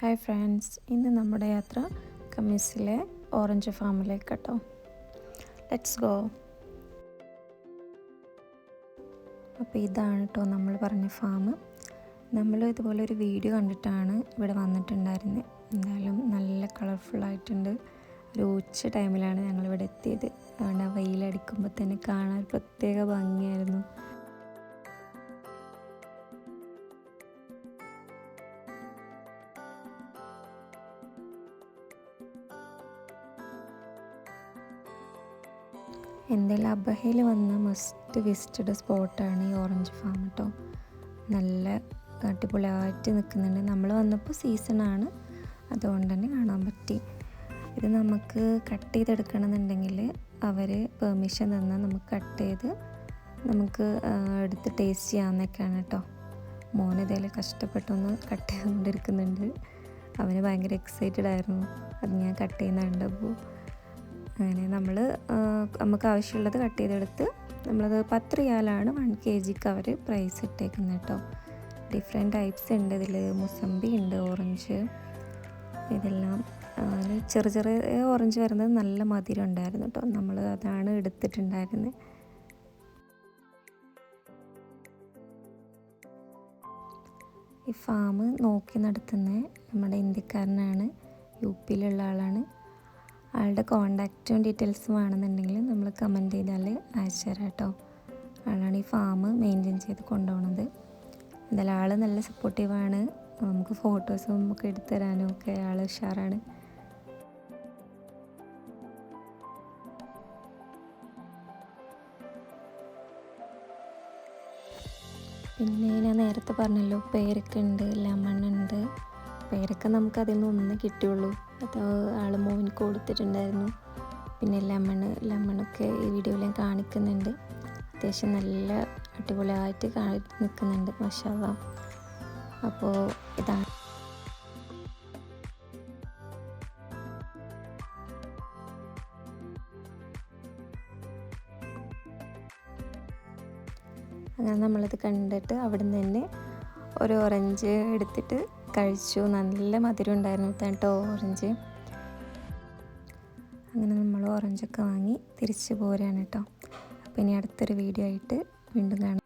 Hi friends, ഇന്ന് നമ്മുടെ യാത്ര ഖമീസിലെ ഓറഞ്ച് ഫാമിലേക്ക് കേട്ടോ. Let's go. അപ്പോൾ ഇതാണ് കേട്ടോ നമ്മൾ പറഞ്ഞ ഫാം. നമ്മൾ ഇതുപോലെ ഒരു വീഡിയോ കണ്ടിട്ടാണ് ഇവിടെ വന്നിട്ടുണ്ടായിരുന്നത്. എന്തായാലും നല്ല കളർഫുള്ളായിട്ടുണ്ട്. ഒരു ഉച്ച ടൈമിലാണ് ഞങ്ങളിവിടെ എത്തിയത്. അതുകൊണ്ട് ആ വെയിലടിക്കുമ്പോൾ തന്നെ കാണാൻ പ്രത്യേക ഭംഗിയായിരുന്നു. എന്തായാലും അബഹയിൽ വന്ന മസ്റ്റ് വിസിറ്റഡ് സ്പോട്ടാണ് ഈ ഓറഞ്ച് ഫാം കേട്ടോ. നല്ല അടിപൊളിയായിട്ട് നിൽക്കുന്നുണ്ട്. നമ്മൾ വന്നപ്പോൾ സീസണാണ്, അതുകൊണ്ട് തന്നെ കാണാൻ പറ്റി. ഇത് നമുക്ക് കട്ട് ചെയ്തെടുക്കണമെന്നുണ്ടെങ്കിൽ അവർ പെർമിഷൻ തന്നാൽ നമുക്ക് കട്ട് ചെയ്ത് നമുക്ക് എടുത്ത് ടേസ്റ്റ് ചെയ്യാമെന്നൊക്കെയാണ് കേട്ടോ. മോനിതേലും കഷ്ടപ്പെട്ടൊന്ന് കട്ട് ചെയ്തുകൊണ്ടിരിക്കുന്നുണ്ട്. അവന് ഭയങ്കര എക്സൈറ്റഡ് ആയിരുന്നു അത് ഞാൻ കട്ട് ചെയ്യുന്നുണ്ടപ്പോൾ. അങ്ങനെ നമുക്ക് ആവശ്യമുള്ളത് കട്ട് ചെയ്തെടുത്ത് നമ്മളത് 10 റിയാലാണ് 1 kgക്ക് അവർ പ്രൈസ് ഇട്ടേക്കുന്നത് കേട്ടോ. ഡിഫറെൻറ്റ് ടൈപ്സ് ഉണ്ട് ഇതിൽ. മുസമ്പി ഉണ്ട്, ഓറഞ്ച്, ഇതെല്ലാം. ചെറിയ ഓറഞ്ച് വരുന്നത് നല്ല മധുരം ഉണ്ടായിരുന്നു കേട്ടോ. നമ്മൾ അതാണ് എടുത്തിട്ടുണ്ടായിരുന്നത്. ഈ ഫാം നോക്കി നടത്തുന്ന നമ്മുടെ ഇന്ത്യക്കാരനാണ്, UP-യിലുള്ള ആളാണ്. ആളുടെ കോണ്ടാക്റ്റും ഡീറ്റെയിൽസും വേണമെന്നുണ്ടെങ്കിൽ നമ്മൾ കമൻറ്റ് ചെയ്താൽ അയച്ചു തരാം കേട്ടോ. ആളാണ് ഈ ഫാം മെയിൻറ്റെയിൻ ചെയ്ത് കൊണ്ടുപോകുന്നത്. എന്തായാലും ആൾ നല്ല സപ്പോർട്ടീവാണ്. നമുക്ക് ഫോട്ടോസും ഒക്കെ എടുത്തു തരാനും ഒക്കെ ആൾ ഉഷാറാണ്. പിന്നെ ഞാൻ നേരത്തെ പറഞ്ഞല്ലോ, പേരക്ക ഉണ്ട്, ലെമൺ ഉണ്ട്. പേരക്ക നമുക്ക് അതിൽ നിന്ന് ഒന്ന് കിട്ടിയുള്ളൂ, അത് ആൾ മോന് കൊടുത്തിട്ടുണ്ടായിരുന്നു. പിന്നെ ലെമണൊക്കെ ഈ വീഡിയോയിൽ ഞാൻ കാണിക്കുന്നുണ്ട്. അത്യാവശ്യം നല്ല അടിപൊളിയായിട്ട് നിൽക്കുന്നുണ്ട്, മാഷാഅല്ലാഹ്. അപ്പോൾ ഇതാണ്. അങ്ങനെ നമ്മളത് കണ്ടിട്ട് അവിടെ നിന്ന് തന്നെ ഒരു ഓറഞ്ച് എടുത്തിട്ട് കഴിച്ചു. നല്ല മധുരം ഉണ്ടായിരുന്നു കേട്ടോ ഓറഞ്ച്. അങ്ങനെ നമ്മൾ ഓറഞ്ചൊക്കെ വാങ്ങി തിരിച്ച് പോരാണ് കേട്ടോ. അപ്പോൾ ഇനി അടുത്തൊരു വീഡിയോ ആയിട്ട് വീണ്ടും കാണാം.